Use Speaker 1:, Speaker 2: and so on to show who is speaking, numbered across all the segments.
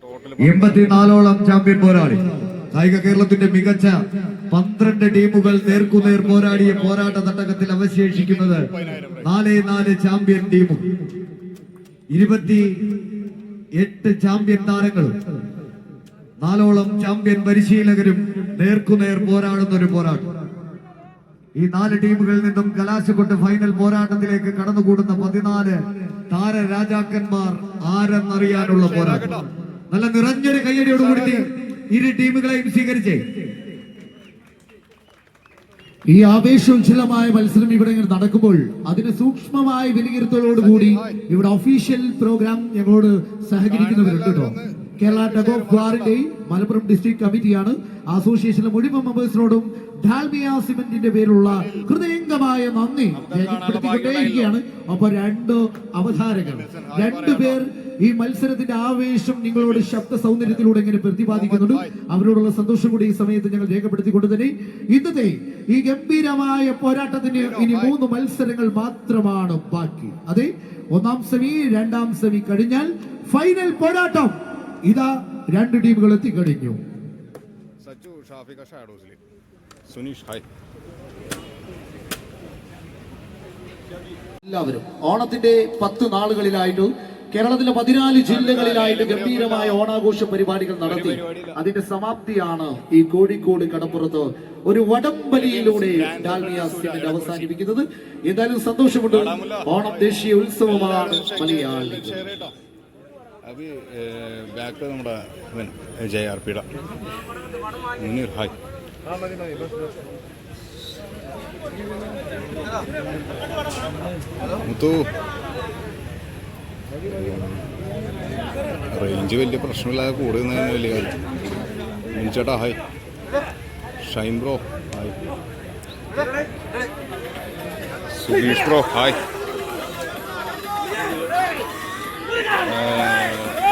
Speaker 1: 84ഓളം champion പോരാളി. കായിക കേരളത്തിന്റെ മികച്ച 12 ടീമുകൾ നേർക്കുനേർ പോരാടിയ പോരാട്ട തട്ടകത്തിൽ അവശേഷിക്കുന്നത് 4 ചാമ്പ്യൻ ടീമും 28 ചാമ്പ്യൻ താരങ്ങളും 4ഓളം ചാമ്പ്യൻ പരിശീലകരും നേർക്കുനേർ പോരാടുന്ന ഒരു പോരാട്ടം. ഈ 4 ടീമുകളിൽ നിന്നും കലാശക്കൊട്ട് ഫൈനൽ പോരാട്ടത്തിലേക്ക് കടന്നുകൂടുന്ന 14 താര രാജാക്കന്മാർ ആരെന്നറിയാനുള്ള പോരാട്ടം. നല്ല നിറഞ്ഞൊരു കയ്യടിയോടുകൂടി ഇരു ടീമുകളെയും സ്വീകരിച്ചേ.
Speaker 2: ഈ ആവേശോജ്വലമായ മത്സരം ഇവിടെ നടക്കുമ്പോൾ അതിന് സൂക്ഷ്മമായ വിലയിരുത്തലോടുകൂടി ഇവിടെ ഒഫീഷ്യൽ പ്രോഗ്രാം ഞങ്ങളോട് സഹകരിക്കുന്നവരുണ്ട് കേട്ടോ. കേരള ടഗ് ഓഫ് വാറിന്റെയും മലപ്പുറം ഡിസ്ട്രിക്ട് കമ്മിറ്റിയാണ്. അസോസിയേഷനിലെ മുഴുവൻ മെമ്പേഴ്സിനോടും ഡാൽമിയ സിമന്റിന്റെ പേരുള്ള ഹൃദയംഗമായ നന്ദി രേഖപ്പെടുത്തിക്കൊണ്ടേയിരിക്കുകയാണ്. അപ്പൊ 2 അവതാരകർ 2 പേർ ഈ മത്സരത്തിന്റെ ആവേശം നിങ്ങളോട് ശബ്ദ സൗന്ദര്യത്തിലൂടെ ഇങ്ങനെ പ്രതിപാദിക്കുന്നുണ്ട്. അവരോടുള്ള സന്തോഷം കൂടി ഈ സമയത്ത് ഞങ്ങൾ രേഖപ്പെടുത്തിക്കൊണ്ട് തന്നെ ഇന്നത്തെ ഈ ഗംഭീരമായ പോരാട്ടത്തിന് ഇനി 3 മത്സരങ്ങൾ മാത്രമാണ് ബാക്കി. അതെ, 1ാം സെമി 2ാം സെമി കഴിഞ്ഞാൽ ഫൈനൽ പോരാട്ടം ഇതാ 2 ടീമുകൾ എത്തിക്കഴിഞ്ഞു. എല്ലാവരും ഓണത്തിന്റെ 10 നാളുകളിലായിട്ട് കേരളത്തിലെ 14 ജില്ലകളിലായിട്ട് ഗംഭീരമായ ഓണാഘോഷ പരിപാടികൾ നടത്തി അതിന്റെ സമാപ്തിയാണ് ഈ കോഴിക്കോട് കടപ്പുറത്ത് ഒരു വടംവലിയിലൂടെ ഡാൽമിയ സിമന്റ് അവസാനിപ്പിക്കുന്നത്. എന്തായാലും സന്തോഷമുണ്ട്. ഓണം ദേശീയ ഉത്സവമാണ് മലയാളി.
Speaker 3: अभी बैक നമ്മുടെ JRPയുടെ മുനീർ ഹായ് മുത്തു റേഞ്ച് വലിയ പ്രശ്നമില്ലാതെ കൂടുന്നതിന് വലിയ കാര്യം. മിനിച്ചേട്ടാ hi. Shine bro hi. Sudheesh bro hi.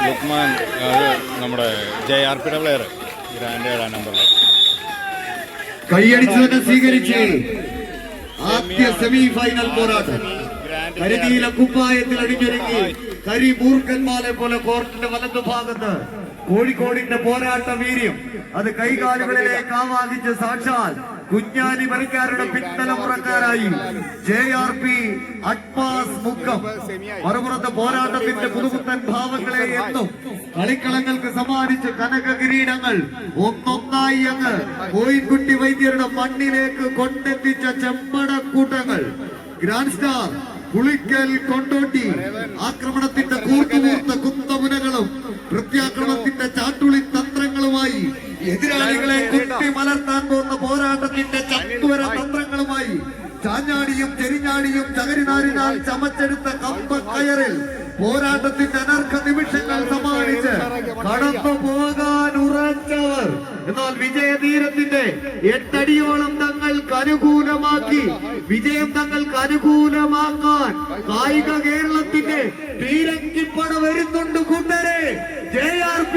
Speaker 3: Lukman നമ്മുടെ JRPയുടെ പ്ലെയർ ഗ്രാൻഡ് 7ാം നമ്പറിൽ
Speaker 1: കൈയടിച്ചു തന്നെ സ്വീകരിച്ച് ആദ്യ സെമി ഫൈനൽ പോരാട്ടം. കരിനീല കുപ്പായത്തിൽ അടിഞ്ഞൊരുങ്ങി കരിമൂർഖന്മാരെ പോലെ കോർട്ടിന്റെ വലതുഭാഗത്ത് കോഴിക്കോടിന്റെ പോരാട്ട വീര്യം അത് കൈകാലുകളിലേക്ക് ആവാഹിച്ച് സാക്ഷാൽ കുഞ്ഞാലി മരിക്കാരുടെ പിൻതലമുറക്കാരായി JRP അഡ്മാസ് മുക്കം മറുപുറത്ത് പോരാട്ടത്തിന്റെ പുതുപുത്തൻ ഭാവങ്ങളെ എന്നും കളിക്കളങ്ങൾക്ക് സമ്മാനിച്ച് കനക കിരീടങ്ങൾ ഒന്നൊന്നായി അങ്ങ് കോയിൻകുട്ടി വൈദ്യരുടെ മണ്ണിലേക്ക് കൊണ്ടെത്തിച്ച ചെമ്പടക്കൂട്ടങ്ങൾ ഗ്രാൻഡ് സ്റ്റാർ പുളിക്കൽ കൊണ്ടോട്ടി ആക്രമണത്തിന്റെ കൂർത്തുകൂർത്ത കുന്തമുനകളും പ്രത്യാക്രമണത്തിന്റെ ചാട്ടുളി തന്ത്രങ്ങളുമായി എതിരാളികളെ കുത്തി മലർത്താൻ പോകുന്ന പോരാട്ടത്തിന്റെ ചത്തുവര തന്ത്രങ്ങളുമായി ചാഞ്ഞാടിയും ചെരിഞ്ഞാടിയും ചകരിനാരിനാൽ ചമച്ചെടുത്ത കമ്പക്കയറിൽ പോരാട്ടത്തിന്റെ അനർഘ നിമിഷങ്ങൾ സമ്മാനിച്ച് കടന്നു പോകാൻ ഉറച്ചവർ എന്നാൽ വിജയതീരത്തിന്റെ 8 അടിയോളം തങ്ങൾക്ക് അനുകൂലമാക്കി വിജയം തങ്ങൾക്ക് അനുകൂലമാക്കാൻ കായിക കേരളത്തിന്റെ തീരങ്കിപ്പട വരുന്നുണ്ട് കൂട്ടരെ. JRP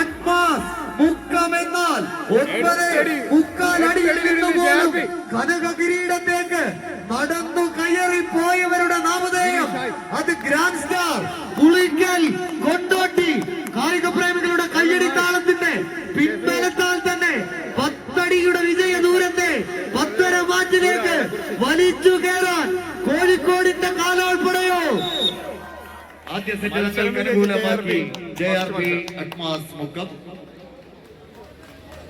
Speaker 1: അഡ്മാസ് മുക്കം എന്നാൽ 9.25 അടിയിൽ നിന്ന് പോലും കനക കിരീടത്തേക്ക് നടന്നു കയറി പോയവരുടെ നാമധേയം അത് ഗ്രാൻഡ് സ്റ്റാർ പുളിക്കൽ കൊണ്ടോട്ടി. കായിക പ്രേമികളുടെ കയ്യടിത്താളത്തിന്റെ പിൻബലത്താൽ തന്നെ 10 അടിയുടെ വിജയ ദൂരത്തെ 10.5 മാറ്റിലേക്ക് വലിച്ചു കയറാൻ കോഴിക്കോടിന്റെ കാലോൾപ്പെടെയോ. ആദ്യ സെറ്റ് അനുകൂലമാക്കി JRP അഡ്മാസ് മുക്കം.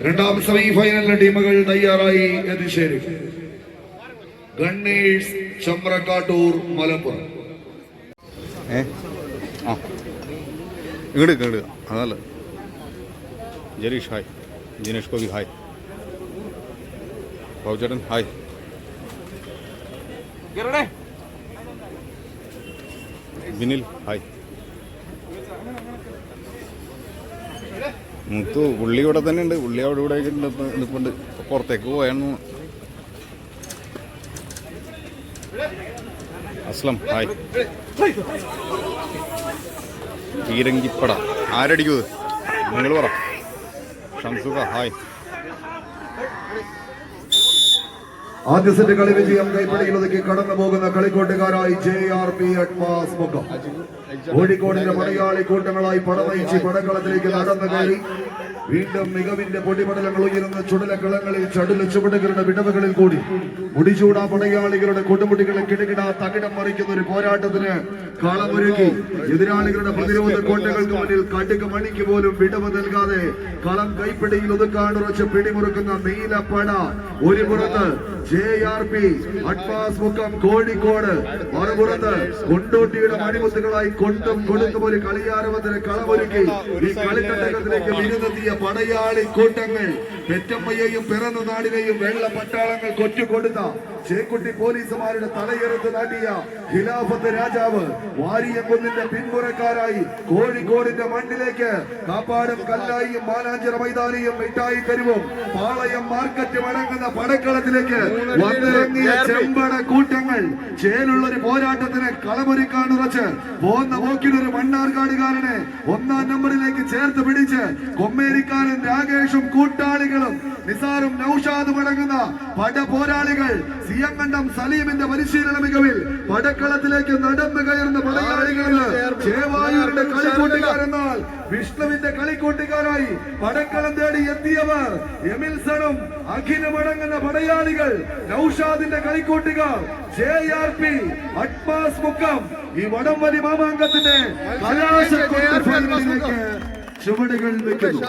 Speaker 4: 2ാം സെമി ഫൈനലിലെ ടീമുകൾ തയ്യാറായി എത്തിച്ചേരും. ഗണ്ണേഴ്സ് ചമ്രക്കാട്ടൂർ മലപ്പുറം.
Speaker 3: ഇങ്ങോട്ട് അതല്ല. ജരീഷ് ഹായ്. ജിനേഷ് കോവി ഹായ്. ബാബുചേട്ടൻ ഹായ്. ബിനിൽ ഹായ്. മുത്തു പുള്ളി ഇവിടെ തന്നെ ഉണ്ട്. പുള്ളി അവിടെ ഇവിടെ നിൽപ്പുണ്ട്. പുറത്തേക്ക് പോയായിരുന്നു. അസ്ലം ഹായ്. തീരങ്കിപ്പട ആരടിക്കൂ നിങ്ങൾ പറ. ഷംസുഖ ഹായ്.
Speaker 4: ആദ്യ സെറ്റ് കളി വിജയം കൈപ്പിടിയിൽ ഒതുക്കി കടന്നു പോകുന്ന കളിക്കൂട്ടുകാരായി JRP അഡ്വാൻസ് മുഖം. കോഴിക്കോടിന്റെ മലയാളി കൂട്ടങ്ങളായി പടനയിച്ച് പടക്കളത്തിലേക്ക് നടന്നു കയറി വീണ്ടും മികവിന്റെ പൊടിപടലങ്ങൾ ഉയരുന്ന ചുടലക്കളങ്ങളിൽ ചടുല ചുവടുകളുടെ വിടവുകളിൽ കൂടി മുടിചൂടാ പടയാളികളുടെ കൊടുമുടികളെ കിടകിട തകിടം മറിക്കുന്ന ഒരു പോരാട്ടത്തിന് കളമൊരുക്കി എതിരാളികളുടെ പ്രതിരോധ കോട്ടകൾക്ക് മുന്നിൽ കടുക് മണിക്ക് പോലും വിടവ് നൽകാതെ കളം കൈപ്പിടിയിൽ ഒതുക്കാനുറച്ച് പിടിമുറുക്കുന്ന നീലപ്പട. ഒരു പുറത്ത് JRP അഡ്വാൻസ് മുഖം കോഴിക്കോട്, മറുപുറത്ത് കൊണ്ടോട്ടിയുടെ മണിമുത്തുകളായി കൊണ്ടും കൊടുത്തും ഒരു കളിയാരവത്തിന് കളമൊരുക്കി ഈ കളിക്കട്ടകത്തിലേക്ക് വിരുന്നെത്തിയ പടയാളി കൂട്ടങ്ങൾ. പെറ്റമ്മയെയും പിറന്ന നാടിനെയും വെള്ള പട്ടാളങ്ങൾ കൊറ്റുകൊടുത്ത ചേക്കുട്ടി പോലീസുമാരുടെ തലയെറുത്ത് നാട്ടിയ ഖിലാഫത്ത് രാജാവ് വാരിയംകുന്നിന്റെ പിന്മുറക്കാരായി കോഴിക്കോടിന്റെ മണ്ണിലേക്ക് കാപ്പാടും കല്ലായിയും മാനാഞ്ചിറ മൈതാനിയും മിഠായി തെരുവും പാളയം മാർക്കറ്റും അടങ്ങുന്ന പടക്കളത്തിലേക്ക് വന്നിറങ്ങിയ ചെമ്പട കൂട്ടങ്ങൾ. ചേലുള്ള ഒരു പോരാട്ടത്തിന് കളമൊരുക്കാൻ ഉറച്ച് പോന്ന പോക്കിലൊരു മണ്ണാർക്കാടുകാരനെ ഒന്നാം നമ്പറിലേക്ക് ചേർത്ത് പിടിച്ച് കൊമ്മേരിക്കാരൻ രാകേഷും കൂട്ടാളികളും നിസാറും നൌഷാദും അടങ്ങുന്ന പട പോരാളികൾ സിയങ്കണ്ടം സലീമിന്റെ പരിശീലന മികവിൽ പടക്കളത്തിലേക്ക് നടന്നു കയറുന്ന പടയാളികളിൽ ചേവായൂരിന്റെ കളിക്കൂട്ടുകാരെന്നാൽ വിഷ്ണുവിന്റെ കളിക്കൂട്ടുകാരായി പടക്കളം തേടി എത്തിയവർ എമിൽസണും അഖിലും അടങ്ങുന്ന പടയാളികൾ. നൌഷാദിന്റെ കളിക്കൂട്ടുകാർ JRP അഡ്വാൻസ് മുഖം. ഈ വടംവലി മാമാങ്കത്തിന്റെ കലാശക്കൊട്ട് ചുവടുകൾ വെക്കുന്നു.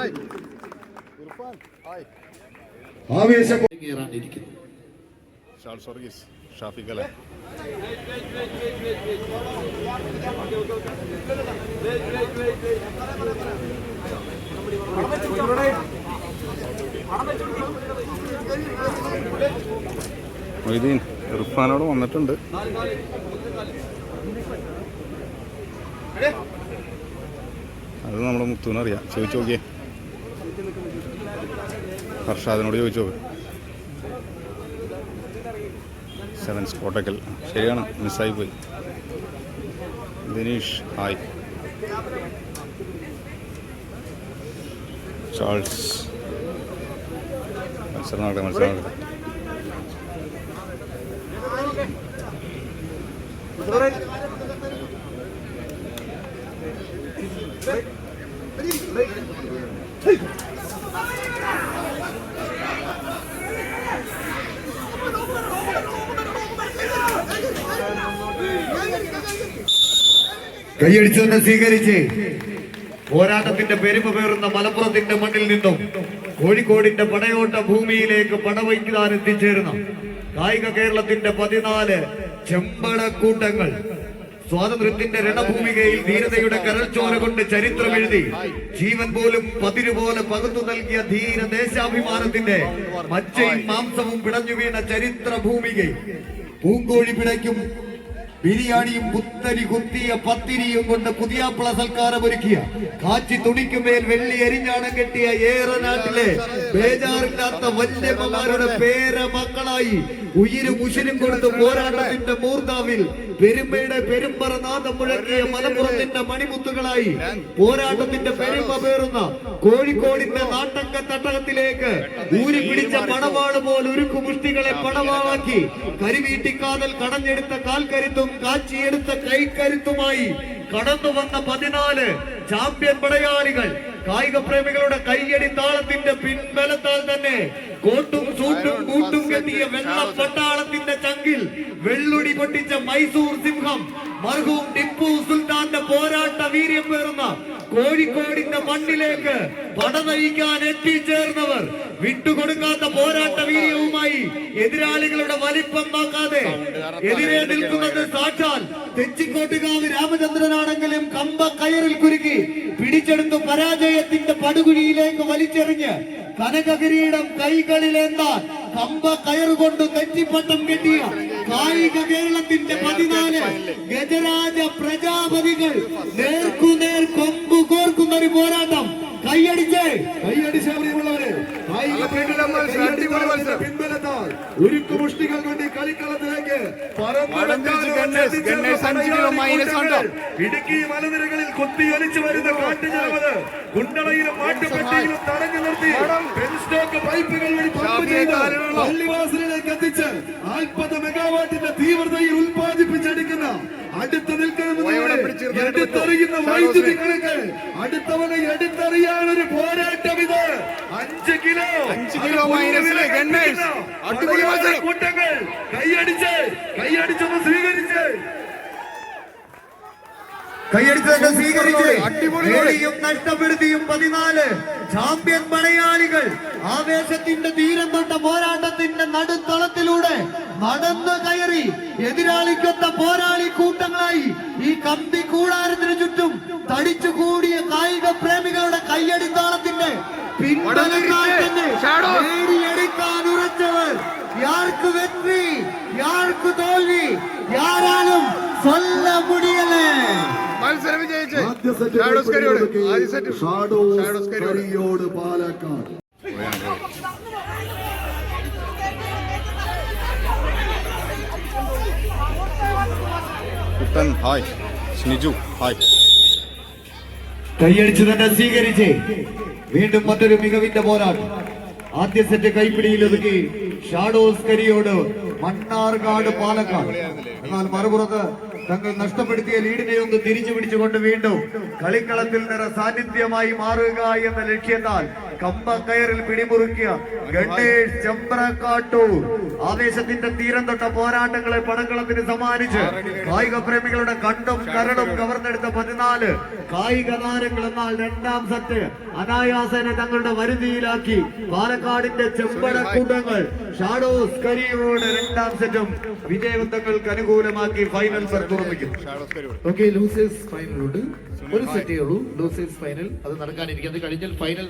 Speaker 4: ആവേശം
Speaker 2: കയറാനിരിക്കുന്നു.
Speaker 3: ഷാൾസ് വർഗീസ്, ഷാഫിഖ് അല്ലേ? മൊയ്തീൻ ഇർഫാനോട് വന്നിട്ടുണ്ട്. അത് നമ്മുടെ മുത്തുവിനറിയാം. ചോദിച്ചു നോക്കിയേ, ഹർഷാദിനോട് ചോദിച്ചു നോക്ക്. സെവൻസ് കോട്ടക്കൽ. ശരിയാണ്, മിസ്സായി പോയി. ദിനീഷ് ഹായ്. ചാൾസ് മത്സരം.
Speaker 1: കൈയടിച്ചു തന്നെ സ്വീകരിച്ച് പോരാട്ടത്തിന്റെ പെരുമ പേറുന്ന മലപ്പുറത്തിന്റെ മണ്ണിൽ നിന്നും കോഴിക്കോടിന്റെ പടയോട്ട ഭൂമിയിലേക്ക് പടവയ്ക്കാൻ എത്തിച്ചേരുന്ന കായിക കേരളത്തിന്റെ 14 ചെമ്പടക്കൂട്ടങ്ങൾ സ്വാതന്ത്ര്യത്തിന്റെ രണഭൂമികയിൽ ധീരതയുടെ കരൾച്ചോര കൊണ്ട് ചരിത്രമെഴുതി ജീവൻ പോലും പതിരുപോലെ പകുത്തു നൽകിയ ധീര ദേശാഭിമാനത്തിന്റെ മജ്ജയും മാംസവും പിടഞ്ഞു വീണ ചരിത്ര ഭൂമികയിൽ പൂങ്കോഴി പിടയ്ക്കും ബിരിയാണിയും പുത്തരി കുത്തിയ പത്തിരിയും കൊണ്ട് പുതിയാപ്പിള സൽക്കാരം ഒരുക്കിയ കാച്ചി തുണിക്കുമേൽ വെള്ളി എരിഞ്ഞാണം കെട്ടിയ ഏറനാട്ടിലെ ബേജാറില്ലാത്ത വല്യമ്മമാരുടെ പേര മക്കളായി ഉയിരും ഉശിരും കൊടുത്ത് പോരാട്ടത്തിന്റെ മൂർധാവിൽ പെരുമയുടെ പെരുമ്പറ നാദം മുഴക്കിയ മലപ്പുറത്തിന്റെ മണിമുത്തുകളായി പോരാട്ടത്തിന്റെ പെരുമ പേറുന്ന കോഴിക്കോടിന്റെ നാട്ടങ്ക തട്ടകത്തിലേക്ക് ഊരി പിടിച്ച പടവാള് പോലെ ഉരുക്കു മുഷ്ടികളെ പടവാളാക്കി കരിവീട്ടിക്കാതൽ കടഞ്ഞെടുത്ത കാൽക്കരുത്തും കാച്ചിയെടുത്ത കൈക്കരുത്തുമായി കടന്നു വന്ന 14 ചാമ്പ്യൻ പടയാളികൾ. കായിക പ്രേമികളുടെ കയ്യടി താളത്തിന്റെ പിൻബലത്താൽ തന്നെ കോട്ടും സൂട്ടും കൂട്ടും കെട്ടിയ വെള്ള പട്ടാളത്തിന്റെ ചങ്കിൽ വെള്ളുടി പൊട്ടിച്ച മൈസൂർ സിംഹം മർഹൂം ടിപ്പു സുൽത്താന്റെ പോരാട്ട വീര്യം പേറുന്ന കോഴിക്കോടിന്റെ മണ്ണിലേക്ക് പട നയിക്കാൻ എത്തിച്ചേർന്നവർ വിട്ടുകൊടുക്കാത്ത പോരാട്ട വീര്യവുമായി എതിരാളികളുടെ വലിപ്പം നോക്കാതെ എതിരെ നിൽക്കുന്നത് സാക്ഷാൽ തെച്ചിക്കോട്ടുകാവ് രാമചന്ദ്രനാണെങ്കിലും കമ്പ കയറിൽ കുരുക്കി പിടിച്ചെടുത്ത് പരാജയത്തിന്റെ പടുകുഴിയിലേക്ക് വലിച്ചെറിഞ്ഞ് കനകകിരീടം കൈകളിലേന്താൻ കമ്പ കയറുകൊണ്ട് തെറ്റിപ്പട്ടം കെട്ടിയ കായിക കേരളത്തിന്റെ 14 ഗജരാജ പ്രജാപതികൾ നേർക്കുനേർ കൊമ്പ് കോർക്കുന്ന ഒരു പോരാട്ടം. കൈയടിച്ചേ പ്രിയമുള്ളവരെ, കായിക പിൻബലത്താൽ ഉരുക്കുമുഷ്ടികൾ കൊണ്ട് കളിക്കളത്തിലേക്ക്
Speaker 4: ഇടുക്കി മലനിരകളിൽ കുത്തിയൊലിച്ചു വരുന്ന കാട്ടുചെലവ് കുണ്ടളയിലും മാട്ടുപെട്ടിയിലും തടഞ്ഞു നിർത്തി പെൻസ്റ്റോക്ക് പൈപ്പുകൾ വഴി പമ്പ് ചെയ്ത് പള്ളിവാസലിലേക്ക് എത്തിച്ച് 40 മെഗാവാട്ടിന്റെ തീവ്രതയിൽ ഉൽപ്പാദിപ്പിച്ചെടുക്കുന്ന അടുത്ത് നിൽക്കുന്ന എടുത്തറിയുന്ന വൈദ്യുതി കണക്ക് അടുത്തവനെ എടുത്തറിയാൻ ഒരു പോരാട്ടം ഇത് 5 കിലോ കൂട്ടങ്ങൾ കൈയടിച്ചൊന്ന് സ്വീകരിച്ച്
Speaker 1: കൈയടിച്ചതൊക്കെ സ്വീകരിച്ച് നേടിയും നഷ്ടപ്പെടുത്തിയും 14 ചാമ്പ്യൻ പടയാളികൾ ആവേശത്തിന്റെ തീരം തൊട്ട പോരാട്ടത്തിന്റെ നടുത്തളത്തിലൂടെ നടന്നു കയറി എതിരാളിക്കൊത്ത പോരാളി കൂട്ടങ്ങളായി ഈ കമ്പി കൂടാരത്തിന് ചുറ്റും തടിച്ചു കൂടിയ കായിക പ്രേമികളുടെ കൈയടിത്താളത്തിന്റെ പിൻബലമായി നേടിയെടുക്കാൻ ഉറച്ചവർ യാർക്ക് വെற்றி യാർക്ക് തോൽവി യാരാലും சொல்ல முடியல.
Speaker 3: മത്സരം വിജയിച്ച്
Speaker 4: ആദ്യ സെറ്റ് ഷാഡോസ് കരിയോട് പാലക്കാട്.
Speaker 3: കുട്ടൻ ഹായ്, സ്നിജു ഹായ്.
Speaker 1: കൈയടിച്ച് തന്നെ സ്വീകരിച്ച് വീണ്ടും മറ്റൊരു മികവിന്റെ പോരാട്ടം. ആദ്യ സെറ്റ് കൈപ്പിടിയിൽ ഒതുക്കി ഷാഡോസ് കരിയോട് മണ്ണാർക്കാട് പാലക്കാട്. എന്നാൽ മറുപുറത്ത് തങ്ങൾ നഷ്ടപ്പെടുത്തിയ ലീഡിനെ ഒന്ന് തിരിച്ചു പിടിച്ചുകൊണ്ട് വീണ്ടും കളിക്കളത്തിൽ നിറ സാന്നിധ്യമായി മാറുക എന്ന ലക്ഷ്യത്താൽ കമ്പക്കയറിൽ പിടിമുറുക്കിയ ഗണേഷ് ചെമ്പ്രക്കാട്ടൂർ ആവേശത്തിന്റെ തീരം തൊട്ട പോരാട്ടങ്ങളെ പടക്കളത്തിന് സമ്മാനിച്ച് കായിക പ്രേമികളുടെ കണ്ടും കരടും കവർന്നെടുത്ത 14 കായിക താരങ്ങൾ. എന്നാൽ രണ്ടാം സെറ്റ് അനായാസനെ തങ്ങളുടെ വരുതിയിലാക്കി പാലക്കാടിന്റെ ചെമ്പടക്കൂട്ടങ്ങൾ ഷാഡോസ് കരിയോട് രണ്ടാം സെറ്റും വിജയവന്തങ്ങൾക്ക് അനുകൂലമാക്കി ഫൈനൽ തുറപ്പിക്കുന്നു.
Speaker 2: ഓക്കെ, ലൂസേഴ്സ് ഫൈനൽ ഉണ്ട്. ഒരു സെറ്റേ ഉള്ളൂ ലൂസേഴ്സ് ഫൈനൽ. അത് നടക്കാനിരിക്കുന്നത് കഴിഞ്ഞാൽ ഫൈനൽ